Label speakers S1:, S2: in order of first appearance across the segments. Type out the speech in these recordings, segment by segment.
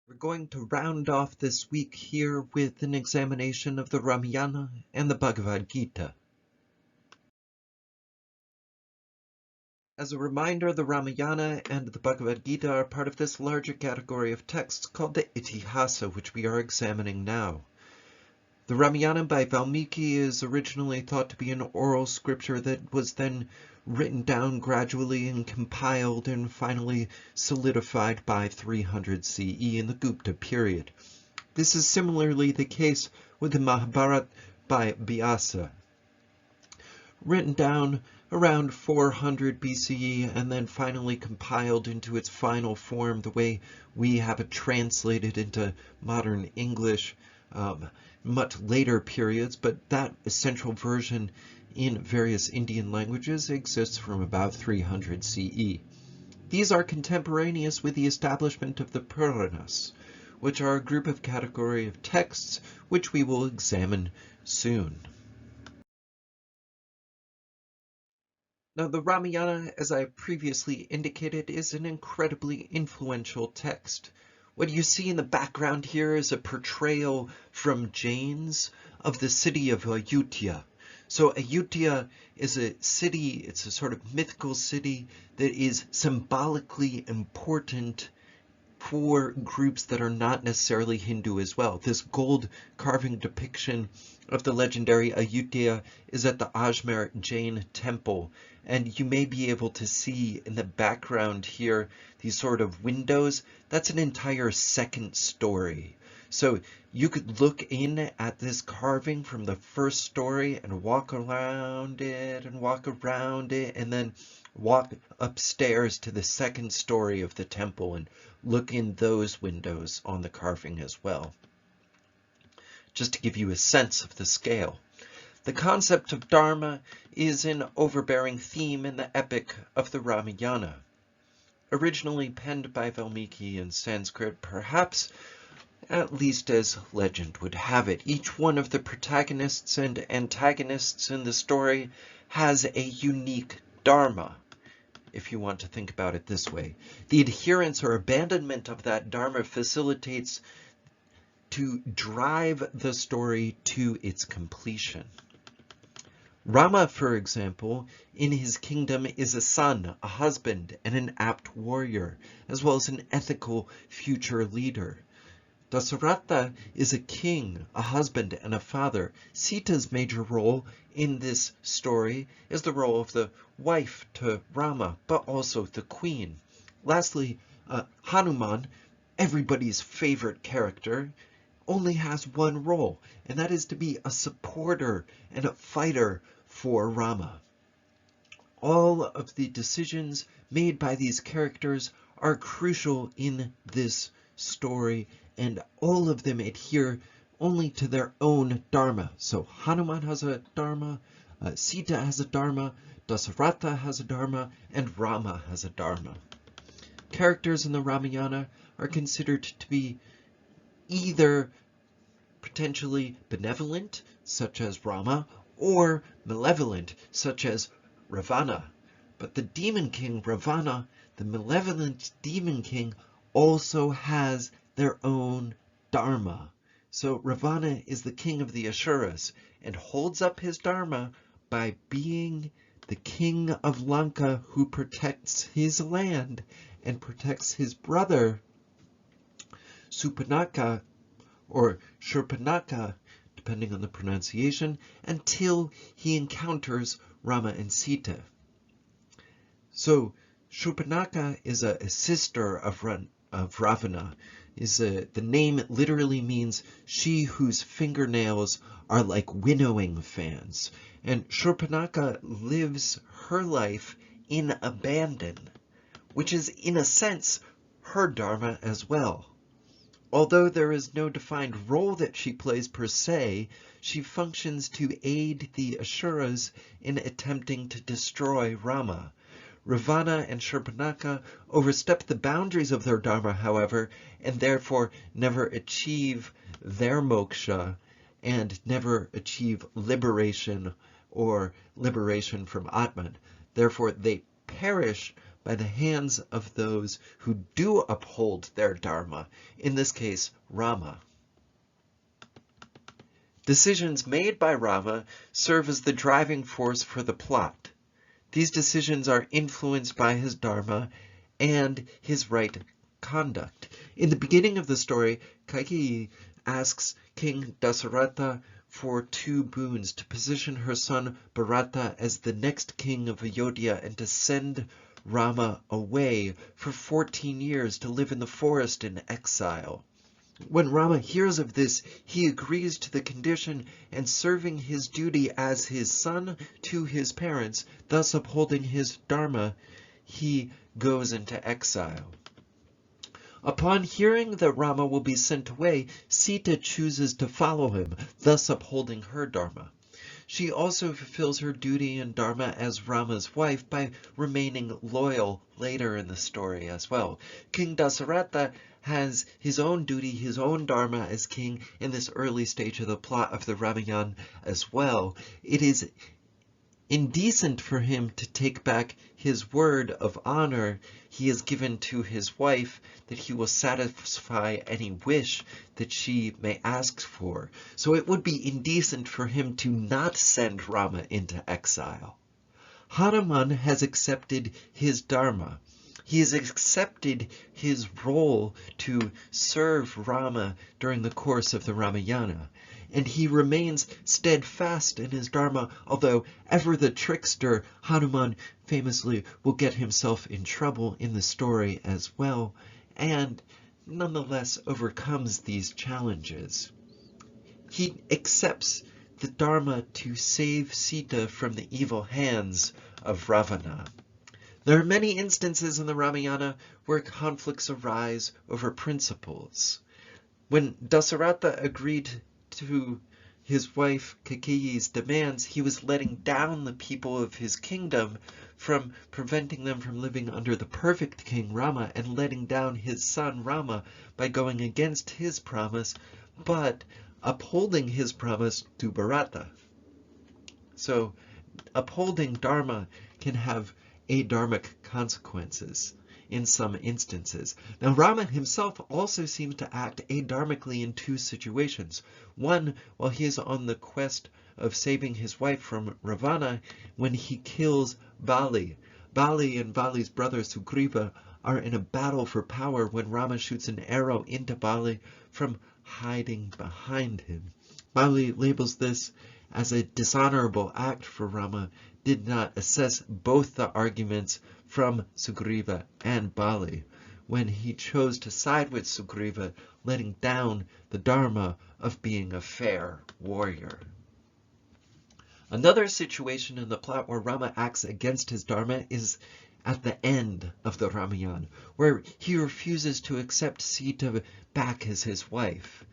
S1: We're going to round off this week here with an examination of the Rāmāyaṇa and the Bhagavad Gītā. As a reminder, the Rāmāyaṇa and the Bhagavad Gītā are part of this larger category of texts called the Itihasa, which we are examining now. The Rāmāyaṇa by Valmiki is originally thought to be an oral scripture that was then written down gradually and compiled and finally solidified by 300 CE in the Gupta period. This is similarly the case with the Mahabharata by Vyasa, written down around 400 BCE and then finally compiled into its final form the way we have it translated into modern English much later periods, but that essential version in various Indian languages exists from about 300 CE. These are contemporaneous with the establishment of the Puranas, which are a group of category of texts which we will examine soon. Now, the Rāmāyaṇa, as I previously indicated, is an incredibly influential text. What you see in the background here is a portrayal from Jains of the city of Ayodhya. So Ayodhya is a city, it's a sort of mythical city that is symbolically important for groups that are not necessarily Hindu as well. This gold carving depiction of the legendary Ayodhya is at the Ajmer Jain temple, and you may be able to see in the background here these sort of windows. That's an entire second story. So you could look in at this carving from the first story and walk around it and walk around it and then walk upstairs to the second story of the temple and look in those windows on the carving as well, just to give you a sense of the scale. The concept of Dharma is an overbearing theme in the epic of the Rāmāyaṇa. Originally penned by Valmiki in Sanskrit, perhaps at least as legend would have it, each one of the protagonists and antagonists in the story has a unique Dharma, if you want to think about it this way. The adherence or abandonment of that Dharma facilitates to drive the story to its completion. Rama, for example, in his kingdom is a son, a husband, and an apt warrior, as well as an ethical future leader. Dasaratha is a king, a husband, and a father. Sita's major role in this story is the role of the wife to Rama, but also the queen. Lastly, Hanuman, everybody's favorite character, only has one role, and that is to be a supporter and a fighter for Rama. All of the decisions made by these characters are crucial in this story, and all of them adhere only to their own Dharma. So Hanuman has a Dharma, Sita has a Dharma, Dasaratha has a Dharma, and Rama has a Dharma. Characters in the Rāmāyaṇa are considered to be either potentially benevolent, such as Rama, or malevolent, such as Ravana. But the demon king Ravana, the malevolent demon king, also has their own Dharma. So Ravana is the king of the Asuras and holds up his Dharma by being the king of Lanka who protects his land and protects his brother Supanaka or Shurpanaka, depending on the pronunciation, until he encounters Rama and Sita. So Shurpanaka is a sister of Ravana. The name literally means she whose fingernails are like winnowing fans. And Shurpanaka lives her life in abandon, which is in a sense her Dharma as well. Although there is no defined role that she plays per se, she functions to aid the Asuras in attempting to destroy Rama. Ravana and Shurpanaka overstep the boundaries of their Dharma, however, and therefore never achieve their moksha and never achieve liberation or liberation from Atman. Therefore, they perish by the hands of those who do uphold their dharma, in this case, Rāma. Decisions made by Rāma serve as the driving force for the plot. These decisions are influenced by his dharma and his right conduct. In the beginning of the story, Kaikeyi asks King Dasaratha for 2 boons: to position her son Bharata as the next king of Ayodhya and to send Rama away for 14 years to live in the forest in exile. When Rama hears of this, he agrees to the condition, and serving his duty as his son to his parents, thus upholding his dharma, he goes into exile. Upon hearing that Rama will be sent away, Sita chooses to follow him, thus upholding her dharma. She also fulfills her duty and dharma as Rama's wife by remaining loyal later in the story as well. King Dasaratha has his own duty, his own dharma as king in this early stage of the plot of the Rāmāyaṇa as well. It is indecent for him to take back his word of honor he has given to his wife that he will satisfy any wish that she may ask for. So it would be indecent for him to not send Rama into exile. Hanuman has accepted his dharma. He has accepted his role to serve Rama during the course of the Rāmāyaṇa, and he remains steadfast in his dharma, although ever the trickster, Hanuman famously will get himself in trouble in the story as well, and nonetheless overcomes these challenges. He accepts the dharma to save Sita from the evil hands of Ravana. There are many instances in the Rāmāyaṇa where conflicts arise over principles. When Dasaratha agreed to his wife Kaikeyi's demands, he was letting down the people of his kingdom, from preventing them from living under the perfect king Rama, and letting down his son Rama by going against his promise, but upholding his promise to Bharata. So upholding dharma can have adharmic consequences in some instances. Now, Rama himself also seems to act adharmically in 2 situations. One, while he is on the quest of saving his wife from Ravana, when he kills Bali. Bali and Bali's brother Sugriva are in a battle for power when Rama shoots an arrow into Bali from hiding behind him. Bali labels this as a dishonorable act for Rama, did not assess both the arguments from Sugriva and Bali when he chose to side with Sugriva, letting down the dharma of being a fair warrior. Another situation in the plot where Rama acts against his dharma is at the end of the Rāmāyaṇa, where he refuses to accept Sita back as his wife.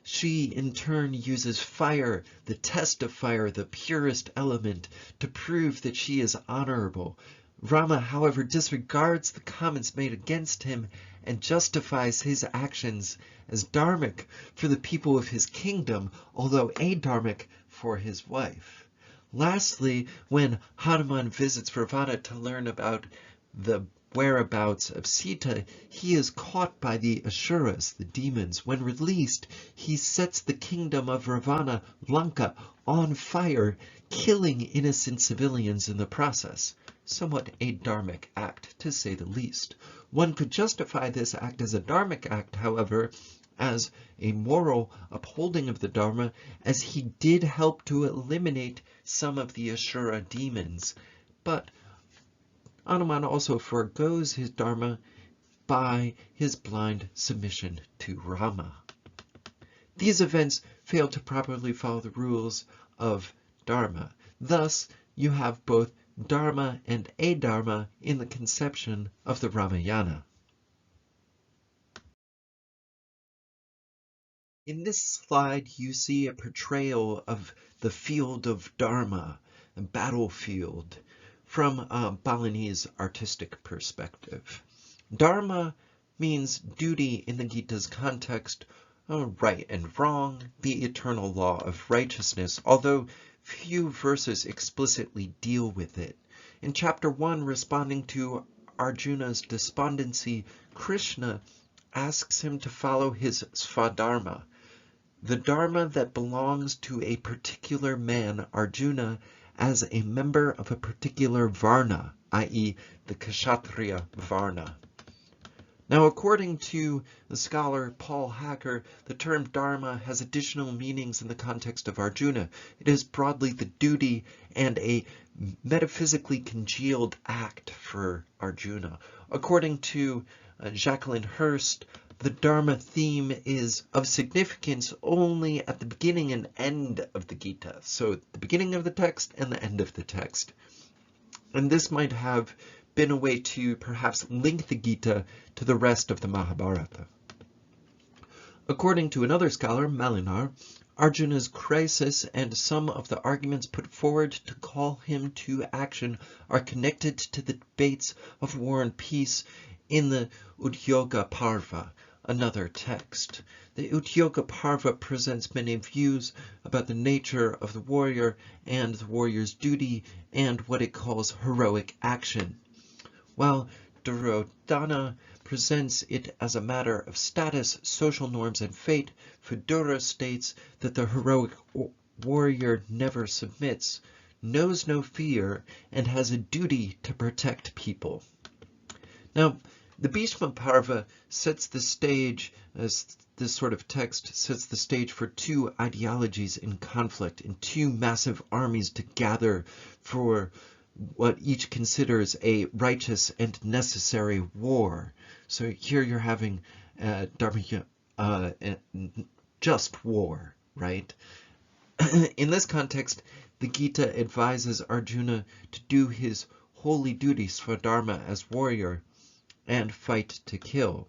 S1: She, in turn, uses fire, the test of fire, the purest element, to prove that she is honorable. Rama, however, disregards the comments made against him and justifies his actions as dharmic for the people of his kingdom, although adharmic for his wife. Lastly, when Hanuman visits Ravana to learn about the whereabouts of Sita, he is caught by the Asuras, the demons. When released, he sets the kingdom of Ravana, Lanka, on fire, killing innocent civilians in the process. Somewhat a dharmic act, to say the least. One could justify this act as a dharmic act, however, as a moral upholding of the dharma, as he did help to eliminate some of the Asura demons. But Hanuman also forgoes his dharma by his blind submission to Rama. These events fail to properly follow the rules of dharma. Thus, you have both dharma and adharma in the conception of the Rāmāyaṇa. In this slide, you see a portrayal of the field of dharma, a battlefield, from a Balinese artistic perspective. Dharma means duty in the Gīta's context, right and wrong, the eternal law of righteousness, although few verses explicitly deal with it. In chapter 1, responding to Arjuna's despondency, Krishna asks him to follow his Svadharma, the dharma that belongs to a particular man, Arjuna, as a member of a particular varna, i.e. the Kshatriya varna. Now, according to the scholar Paul Hacker, the term dharma has additional meanings in the context of Arjuna. It is broadly the duty and a metaphysically congealed act for Arjuna. According to Jacqueline Hurst, the dharma theme is of significance only at the beginning and end of the Gītā. So the beginning of the text and the end of the text. And this might have been a way to perhaps link the Gītā to the rest of the Mahabharata. According to another scholar, Malinar, Arjuna's crisis and some of the arguments put forward to call him to action are connected to the debates of war and peace in the Udyoga Parva, another text. The Udyoga Parva presents many views about the nature of the warrior and the warrior's duty and what it calls heroic action, while Duryodhana presents it as a matter of status, social norms, and fate. Vidura states that the heroic warrior never submits, knows no fear, and has a duty to protect people. Now, the Bhishma Parva sets the stage, as this sort of text sets the stage for two ideologies in conflict and two massive armies to gather for what each considers a righteous and necessary war. So here you're having just war, right? In this context, the Gītā advises Arjuna to do his holy duty, Svadharma, as warrior, and fight to kill.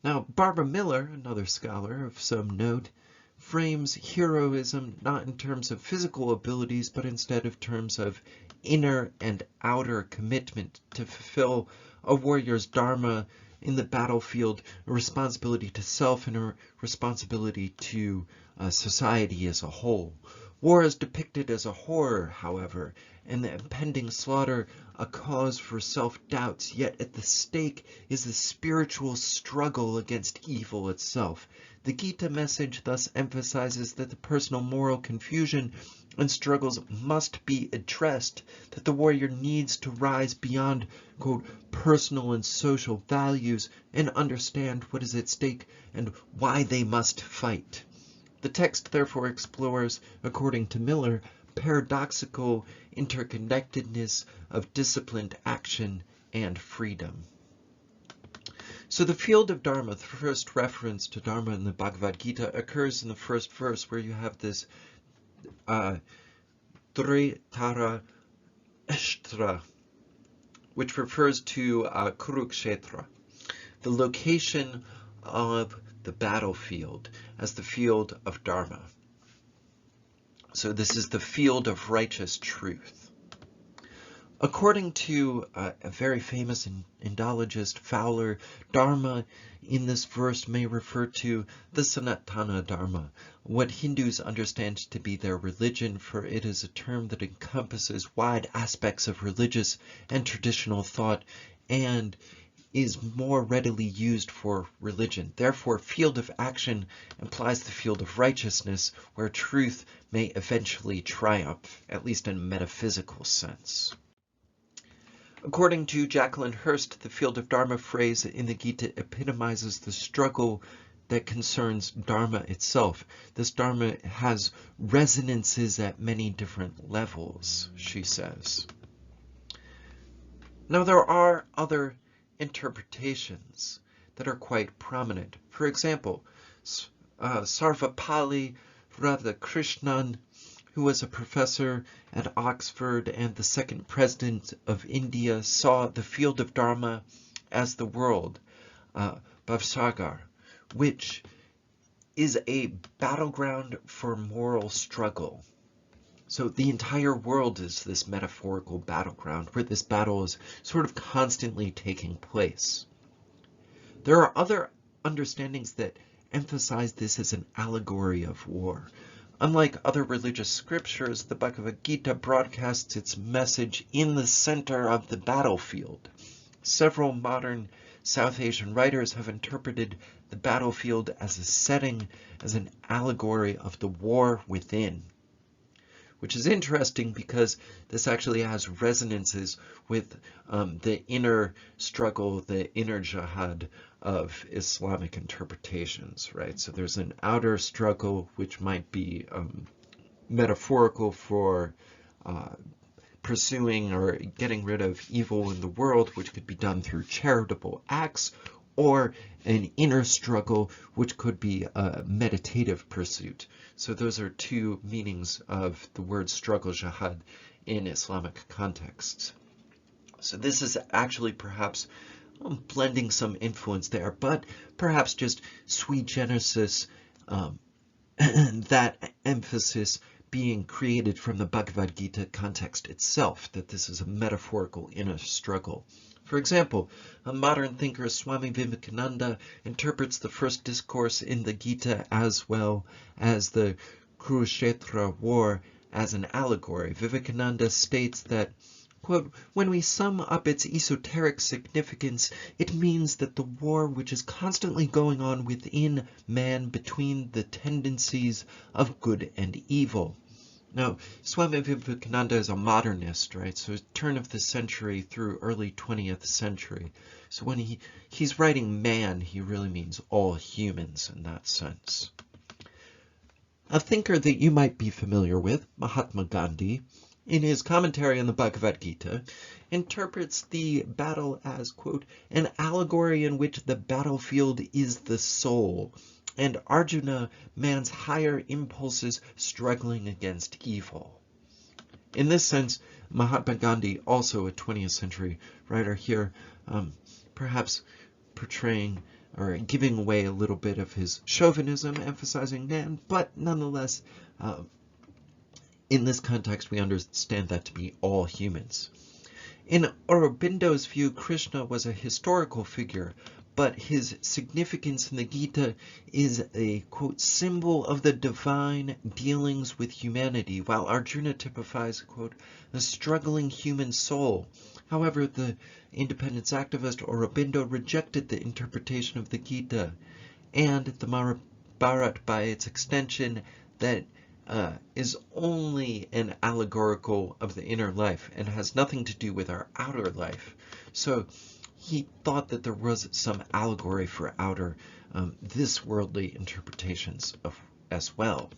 S1: Now, Barbara Miller, another scholar of some note, frames heroism not in terms of physical abilities, but instead of terms of inner and outer commitment to fulfill a warrior's dharma in the battlefield, a responsibility to self and a responsibility to society as a whole. War is depicted as a horror, however, and the impending slaughter a cause for self-doubts, yet at the stake is the spiritual struggle against evil itself. The Gītā message thus emphasizes that the personal moral confusion and struggles must be addressed, that the warrior needs to rise beyond, quote, personal and social values and understand what is at stake and why they must fight. The text therefore explores, according to Miller, paradoxical interconnectedness of disciplined action and freedom. So the field of Dharma, the first reference to Dharma in the Bhagavad Gītā, occurs in the first verse, where you have this Tara Shtra, which refers to Kurukshetra, the location of the battlefield as the field of Dharma. So this is the field of righteous truth. According to a very famous Indologist, Fowler, Dharma in this verse may refer to the Sanatana Dharma, what Hindus understand to be their religion, for it is a term that encompasses wide aspects of religious and traditional thought and is more readily used for religion. Therefore, field of action implies the field of righteousness, where truth may eventually triumph, at least in a metaphysical sense. According to Jacqueline Hurst, the field of Dharma phrase in the Gītā epitomizes the struggle that concerns Dharma itself. This Dharma has resonances at many different levels, she says. Now, there are other interpretations that are quite prominent. For example, Sarvapalli Radhakrishnan, who was a professor at Oxford and the second president of India, saw the field of Dharma as the world, Bhavsagar, which is a battleground for moral struggle. So the entire world is this metaphorical battleground where this battle is sort of constantly taking place. There are other understandings that emphasize this as an allegory of war. Unlike other religious scriptures, the Bhagavad Gītā broadcasts its message in the center of the battlefield. Several modern South Asian writers have interpreted the battlefield as a setting, as an allegory of the war within, which is interesting because this actually has resonances with the inner struggle, the inner jihad of Islamic interpretations, right? So there's an outer struggle which might be metaphorical for pursuing or getting rid of evil in the world, which could be done through charitable acts, or an inner struggle, which could be a meditative pursuit. So those are two meanings of the word struggle, jihad, in Islamic contexts. So this is actually perhaps blending some influence there, but perhaps just sui generis, that emphasis being created from the Bhagavad Gītā context itself, that this is a metaphorical inner struggle. For example, a modern thinker, Swami Vivekananda, interprets the first discourse in the Gita as well as the Kurukshetra war as an allegory. Vivekananda states that, quote, "When we sum up its esoteric significance, it means that the war which is constantly going on within man between the tendencies of good and evil." Now, Swami Vivekananda is a modernist, right? So turn of the century through early 20th century. So when he's writing man, he really means all humans in that sense. A thinker that you might be familiar with, Mahatma Gandhi, in his commentary on the Bhagavad Gītā, interprets the battle as, quote, "an allegory in which the battlefield is the soul, and Arjuna, man's higher impulses struggling against evil." In this sense, Mahatma Gandhi, also a 20th century writer here, perhaps portraying or giving away a little bit of his chauvinism, emphasizing man, but nonetheless, in this context, we understand that to be all humans. In Aurobindo's view, Krishna was a historical figure, but his significance in the Gita is a, quote, "symbol of the divine dealings with humanity," while Arjuna typifies, quote, "the struggling human soul." However, the independence activist Aurobindo rejected the interpretation of the Gita and the Mahabharata by its extension that is only an allegorical of the inner life and has nothing to do with our outer life. So he thought that there was some allegory for outer, this worldly interpretations as well.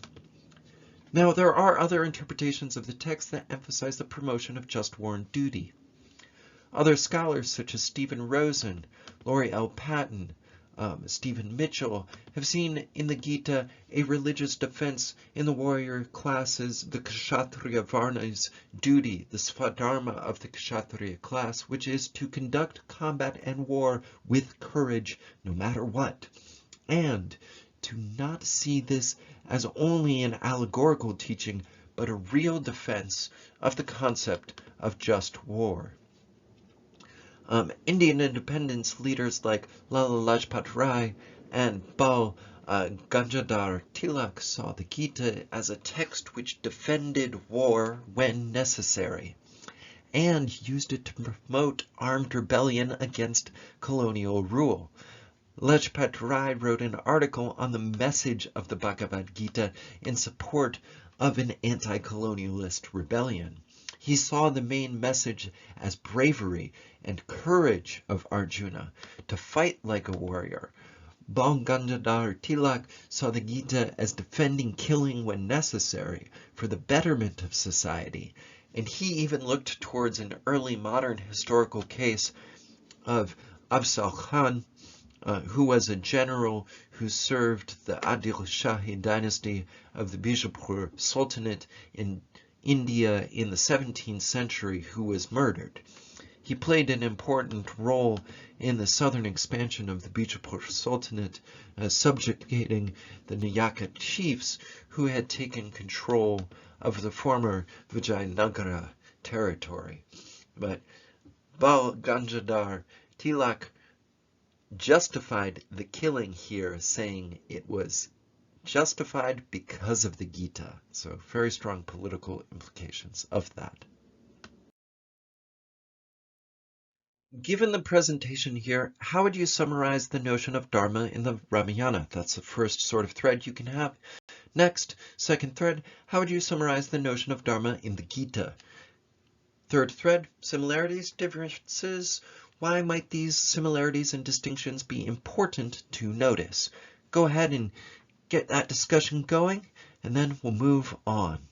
S1: Now, there are other interpretations of the text that emphasize the promotion of just war and duty. Other scholars, such as Stephen Rosen, Laurie L. Patton, Stephen Mitchell, have seen in the Gita a religious defense in the warrior classes, the Kshatriya Varna's duty, the Svadharma of the Kshatriya class, which is to conduct combat and war with courage no matter what, and to not see this as only an allegorical teaching, but a real defense of the concept of just war. Indian independence leaders like Lala Lajpat Rai and Bal Gangadhar Tilak saw the Gita as a text which defended war when necessary, and used it to promote armed rebellion against colonial rule. Lajpat Rai wrote an article on the message of the Bhagavad Gita in support of an anti-colonialist rebellion. He saw the main message as bravery and courage of Arjuna to fight like a warrior. Bal Gangadhar Tilak saw the Gita as defending killing when necessary for the betterment of society, and he even looked towards an early modern historical case of Afzal Khan, who was a general who served the Adil Shahi dynasty of the Bijapur Sultanate in India in the 17th century, who was murdered. He played an important role in the southern expansion of the Bijapur Sultanate, subjugating the Nayaka chiefs who had taken control of the former Vijayanagara territory. But Bal Gangadhar Tilak justified the killing here, saying it was justified because of the Gita. So very strong political implications of that. Given the presentation here, how would you summarize the notion of Dharma in the Rāmāyaṇa? That's the first sort of thread you can have. Next, second thread, how would you summarize the notion of Dharma in the Gītā? Third thread, similarities, differences. Why might these similarities and distinctions be important to notice? Go ahead and get that discussion going, and then we'll move on.